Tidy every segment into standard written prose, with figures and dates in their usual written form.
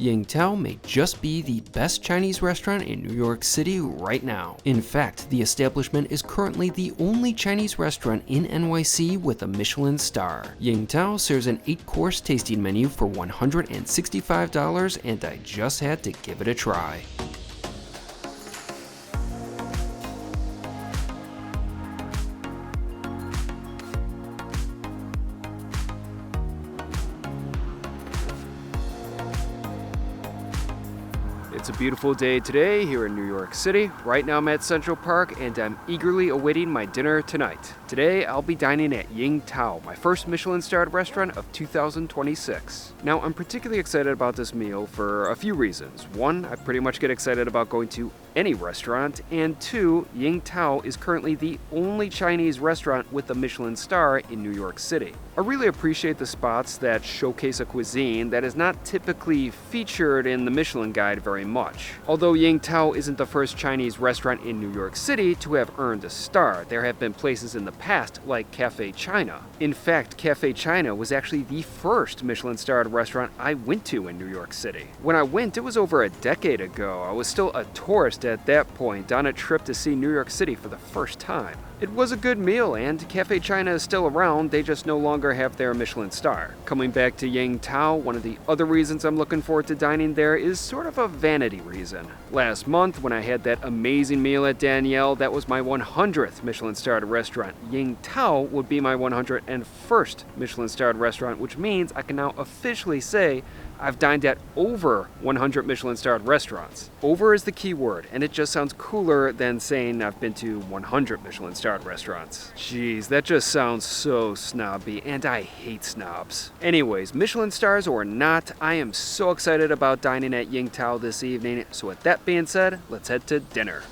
Yingtao may just be the best Chinese restaurant in New York City right now. In fact, the establishment is currently the only Chinese restaurant in NYC with a Michelin Star. Yingtao serves an 8-course tasting menu for $165, and I just had to give it a try. It's a beautiful day today here in New York City. Right now I'm at Central Park and I'm eagerly awaiting my dinner tonight. Today I'll be dining at Yingtao, my first Michelin-starred restaurant of 2026. Now I'm particularly excited about this meal for a few reasons. One, I pretty much get excited about going to any restaurant, and two, Yingtao is currently the only Chinese restaurant with a Michelin star in New York City. I really appreciate the spots that showcase a cuisine that is not typically featured in the Michelin Guide very much. Although Yingtao isn't the first Chinese restaurant in New York City to have earned a star, there have been places in the past like Cafe China. In fact, Cafe China was actually the first Michelin-starred restaurant I went to in New York City. When I went, it was over a decade ago. I was still a tourist at that point on a trip to see New York City for the first time. It was a good meal, and Cafe China is still around, they just no longer have their Michelin star. Coming back to Yingtao, one of the other reasons I'm looking forward to dining there is sort of a vanity reason. Last month, when I had that amazing meal at Danielle, that was my 100th Michelin-starred restaurant. Yingtao would be my 101st Michelin-starred restaurant, which means I can now officially say I've dined at over 100 Michelin-starred restaurants. Over is the key word, and it just sounds cooler than saying I've been to 100 Michelin-starred restaurants. Jeez, that just sounds so snobby, and I hate snobs. Anyways, Michelin stars or not, I am so excited about dining at Yingtao this evening, so with that being said, let's head to dinner.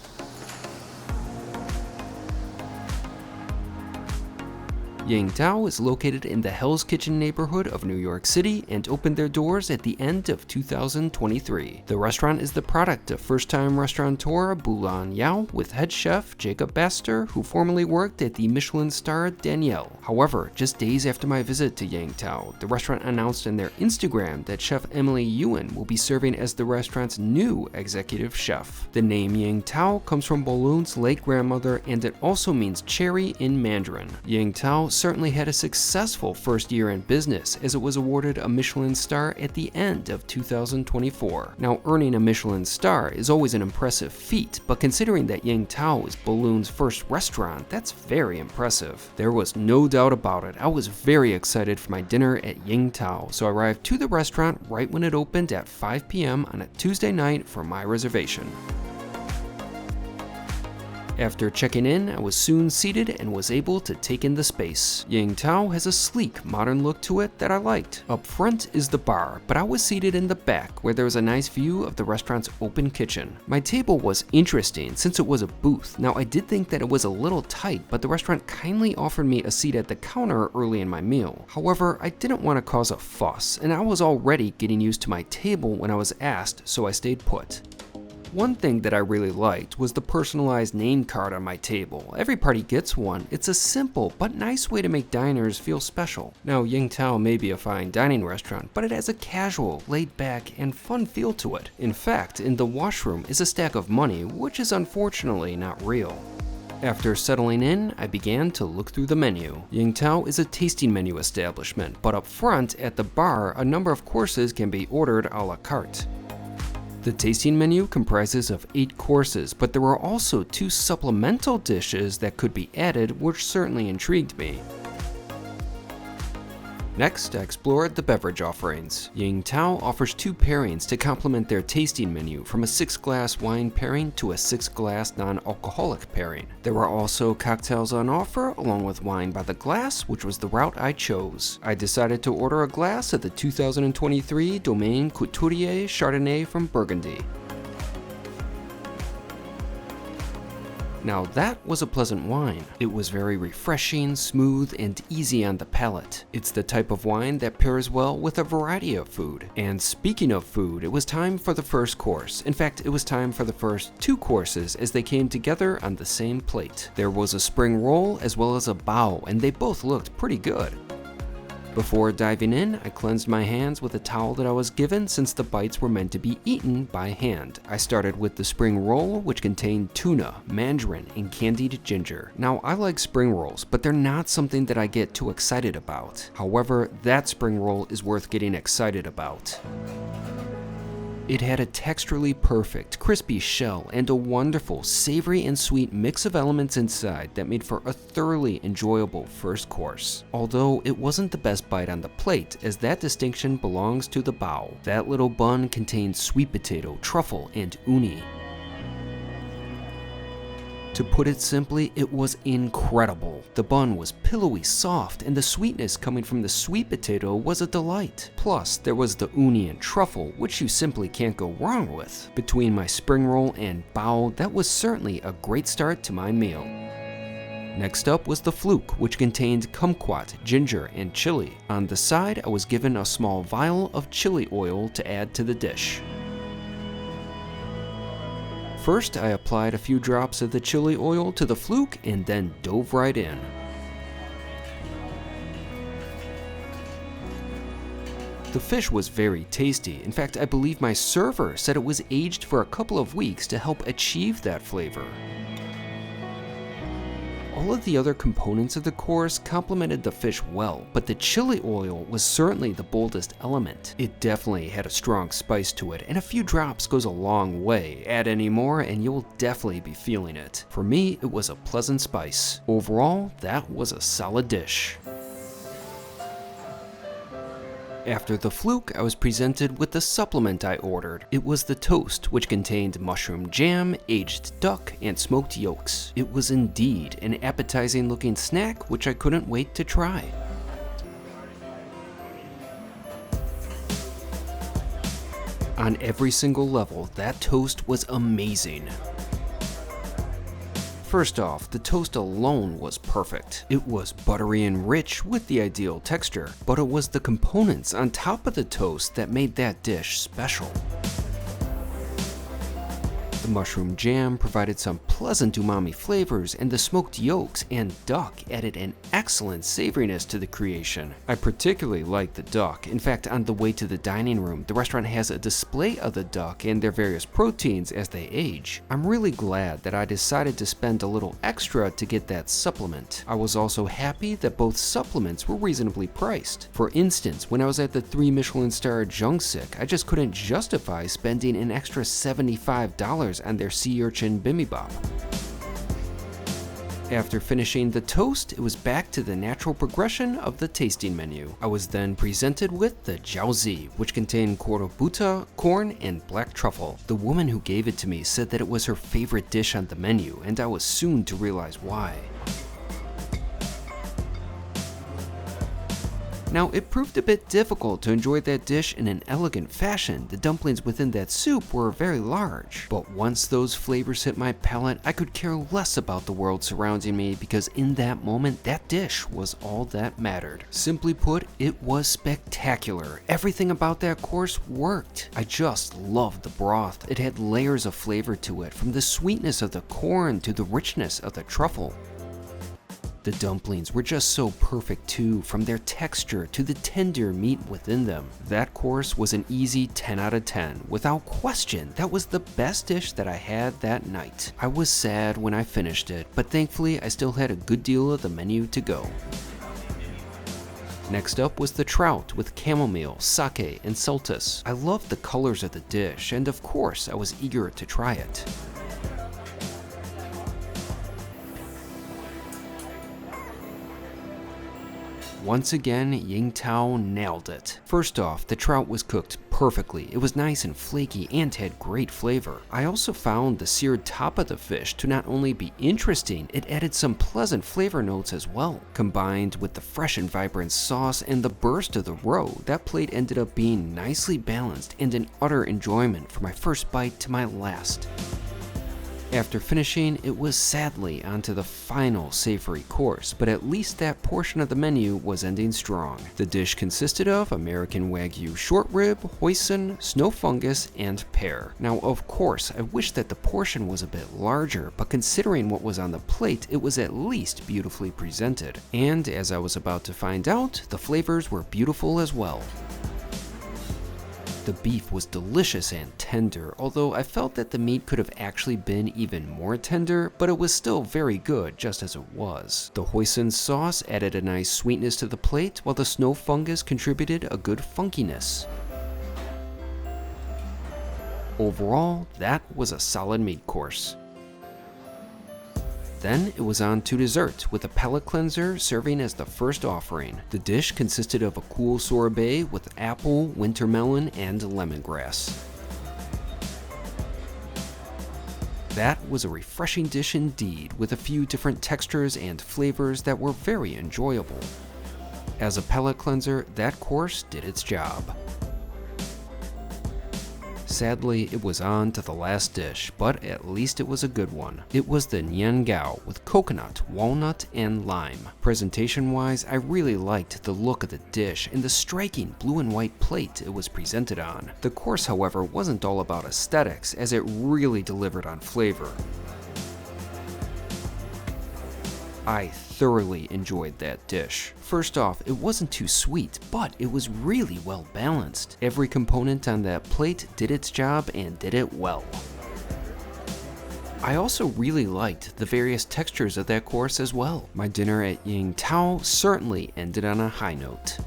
Yingtao is located in the Hell's Kitchen neighborhood of New York City and opened their doors at the end of 2023. The restaurant is the product of first-time restaurateur Bolun Yao with head chef Jakub Baster, who formerly worked at the Michelin-starred Danielle. However, just days after my visit to Yingtao, the restaurant announced on their Instagram that Chef Emily Yuen will be serving as the restaurant's new executive chef. The name Yingtao comes from Bolun's late grandmother, and it also means cherry in Mandarin. Yingtao certainly had a successful first year in business, as it was awarded a Michelin star at the end of 2024. Now, earning a Michelin star is always an impressive feat, but considering that Yingtao is Bolun's first restaurant, that's very impressive. There was no doubt about it. I was very excited for my dinner at Yingtao, so I arrived to the restaurant right when it opened at 5 p.m. on a Tuesday night for my reservation. After checking in, I was soon seated and was able to take in the space. Yingtao has a sleek, modern look to it that I liked. Up front is the bar, but I was seated in the back where there was a nice view of the restaurant's open kitchen. My table was interesting since it was a booth. Now, I did think that it was a little tight, but the restaurant kindly offered me a seat at the counter early in my meal. However, I didn't want to cause a fuss, and I was already getting used to my table when I was asked, so I stayed put. One thing that I really liked was the personalized name card on my table. Every party gets one. It's a simple but nice way to make diners feel special. Now, Yingtao may be a fine dining restaurant, but it has a casual, laid-back, and fun feel to it. In fact, in the washroom is a stack of money, which is unfortunately not real. After settling in, I began to look through the menu. Yingtao is a tasting menu establishment, but up front at the bar, a number of courses can be ordered a la carte. The tasting menu comprises of 8 courses, but there were also 2 supplemental dishes that could be added, which certainly intrigued me. Next, I explored the beverage offerings. Yingtao offers 2 pairings to complement their tasting menu, from a 6-glass wine pairing to a 6-glass non-alcoholic pairing. There were also cocktails on offer, along with wine by the glass, which was the route I chose. I decided to order a glass of the 2023 Domaine Couturier Chardonnay from Burgundy. Now that was a pleasant wine. It was very refreshing, smooth, and easy on the palate. It's the type of wine that pairs well with a variety of food. And speaking of food, it was time for the first course. In fact, it was time for the first 2 courses as they came together on the same plate. There was a spring roll as well as a bao, and they both looked pretty good. Before diving in, I cleansed my hands with a towel that I was given since the bites were meant to be eaten by hand. I started with the spring roll, which contained tuna, mandarin, and candied ginger. Now, I like spring rolls, but they're not something that I get too excited about. However, that spring roll is worth getting excited about. It had a texturally perfect, crispy shell and a wonderful, savory and sweet mix of elements inside that made for a thoroughly enjoyable first course. Although it wasn't the best bite on the plate, as that distinction belongs to the bao. That little bun contained sweet potato, truffle, and uni. To put it simply, it was incredible. The bun was pillowy soft, and the sweetness coming from the sweet potato was a delight. Plus, there was the uni and truffle, which you simply can't go wrong with. Between my spring roll and bao, that was certainly a great start to my meal. Next up was the Fluke, which contained kumquat, ginger, and chili. On the side, I was given a small vial of chili oil to add to the dish. First, I applied a few drops of the chili oil to the Fluke and then dove right in. The fish was very tasty. In fact, I believe my server said it was aged for a couple of weeks to help achieve that flavor. All of the other components of the course complemented the fish well, but the chili oil was certainly the boldest element. It definitely had a strong spice to it, and a few drops goes a long way. Add any more and you'll definitely be feeling it. For me, it was a pleasant spice. Overall, that was a solid dish. After the Fluke, I was presented with the supplement I ordered. It was the toast, which contained mushroom jam, aged duck, and smoked yolks. It was indeed an appetizing looking snack, which I couldn't wait to try. On every single level, that toast was amazing. First off, the toast alone was perfect. It was buttery and rich with the ideal texture, but it was the components on top of the toast that made that dish special. The mushroom jam provided some pleasant umami flavors, and the smoked yolks and duck added an excellent savoriness to the creation. I particularly liked the duck. In fact, on the way to the dining room, the restaurant has a display of the duck and their various proteins as they age. I'm really glad that I decided to spend a little extra to get that supplement. I was also happy that both supplements were reasonably priced. For instance, when I was at the 3 Michelin Star Jungsik, I just couldn't justify spending an extra $75 on their sea urchin bibimbap. After finishing the toast, it was back to the natural progression of the tasting menu. I was then presented with the jiaozi, which contained korobuta, corn, and black truffle. The woman who gave it to me said that it was her favorite dish on the menu, and I was soon to realize why. Now, it proved a bit difficult to enjoy that dish in an elegant fashion. The dumplings within that soup were very large. But once those flavors hit my palate, I could care less about the world surrounding me, because in that moment, that dish was all that mattered. Simply put, it was spectacular. Everything about that course worked. I just loved the broth. It had layers of flavor to it, from the sweetness of the corn to the richness of the truffle. The dumplings were just so perfect too, from their texture to the tender meat within them. That course was an easy 10 out of 10. Without question, that was the best dish that I had that night. I was sad when I finished it, but thankfully I still had a good deal of the menu to go. Next up was the trout with chamomile, sake, and sultas. I loved the colors of the dish, and of course I was eager to try it. Once again, Yingtao nailed it. First off, the trout was cooked perfectly. It was nice and flaky and had great flavor. I also found the seared top of the fish to not only be interesting, it added some pleasant flavor notes as well. Combined with the fresh and vibrant sauce and the burst of the roe, that plate ended up being nicely balanced and an utter enjoyment from my first bite to my last. After finishing, it was sadly onto the final savory course, but at least that portion of the menu was ending strong. The dish consisted of American Wagyu short rib, hoisin, snow fungus, and pear. Now, of course, I wish that the portion was a bit larger, but considering what was on the plate, it was at least beautifully presented. And as I was about to find out, the flavors were beautiful as well. The beef was delicious and tender, although I felt that the meat could have actually been even more tender, but it was still very good just as it was. The hoisin sauce added a nice sweetness to the plate, while the snow fungus contributed a good funkiness. Overall, that was a solid meat course. Then it was on to dessert, with a palate cleanser serving as the first offering. The dish consisted of a cool sorbet with apple, winter melon, and lemongrass. That was a refreshing dish indeed, with a few different textures and flavors that were very enjoyable. As a palate cleanser, that course did its job. Sadly, it was on to the last dish, but at least it was a good one. It was the Yingtao with coconut, walnut, and lime. Presentation-wise, I really liked the look of the dish and the striking blue and white plate it was presented on. The course, however, wasn't all about aesthetics, as it really delivered on flavor. I thoroughly enjoyed that dish. First off, it wasn't too sweet, but it was really well balanced. Every component on that plate did its job and did it well. I also really liked the various textures of that course as well. My dinner at Yingtao certainly ended on a high note.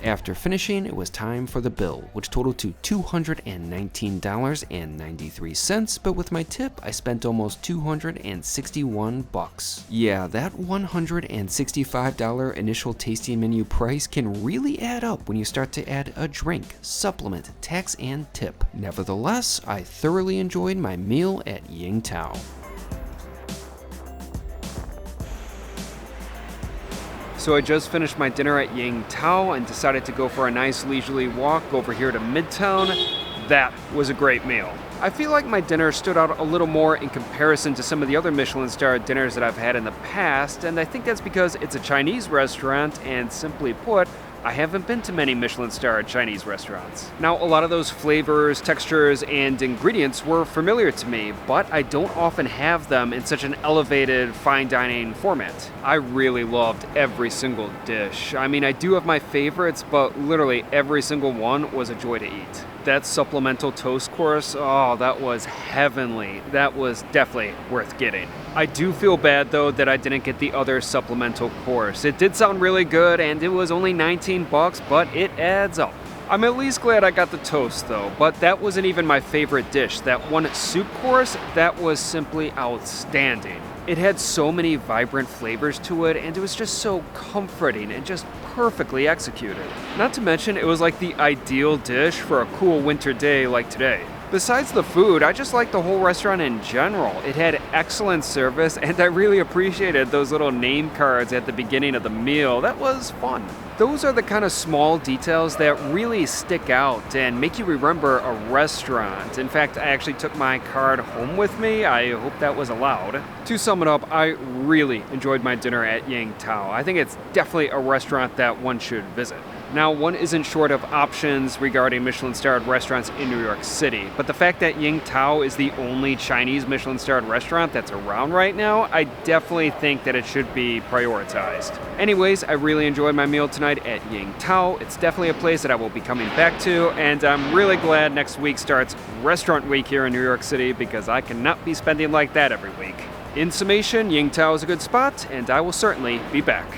After finishing, it was time for the bill, which totaled to $219.93, but with my tip, I spent almost $261. Yeah, that $165 initial tasting menu price can really add up when you start to add a drink, supplement, tax, and tip. Nevertheless, I thoroughly enjoyed my meal at Yingtao. So I just finished my dinner at Yingtao and decided to go for a nice leisurely walk over here to Midtown. That was a great meal. I feel like my dinner stood out a little more in comparison to some of the other Michelin Star dinners that I've had in the past, and I think that's because it's a Chinese restaurant, and simply put, I haven't been to many Michelin Star Chinese restaurants. Now, a lot of those flavors, textures, and ingredients were familiar to me, but I don't often have them in such an elevated fine dining format. I really loved every single dish. I mean, I do have my favorites, but literally every single one was a joy to eat. That supplemental toast course, oh, that was heavenly. That was definitely worth getting. I do feel bad though that I didn't get the other supplemental course. It did sound really good and it was only $19, but it adds up. I'm at least glad I got the toast though, but that wasn't even my favorite dish. That one soup course, that was simply outstanding. It had so many vibrant flavors to it, and it was just so comforting and just perfectly executed. Not to mention, it was like the ideal dish for a cool winter day like today. Besides the food, I just liked the whole restaurant in general. It had excellent service, and I really appreciated those little name cards at the beginning of the meal. That was fun. Those are the kind of small details that really stick out and make you remember a restaurant. In fact, I actually took my card home with me. I hope that was allowed. To sum it up, I really enjoyed my dinner at Yingtao. I think it's definitely a restaurant that one should visit. Now, one isn't short of options regarding Michelin-starred restaurants in New York City, but the fact that Yingtao is the only Chinese Michelin-starred restaurant that's around right now, I definitely think that it should be prioritized. Anyways, I really enjoyed my meal tonight at Yingtao. It's definitely a place that I will be coming back to, and I'm really glad next week starts Restaurant Week here in New York City because I cannot be spending like that every week. In summation, Yingtao is a good spot, and I will certainly be back.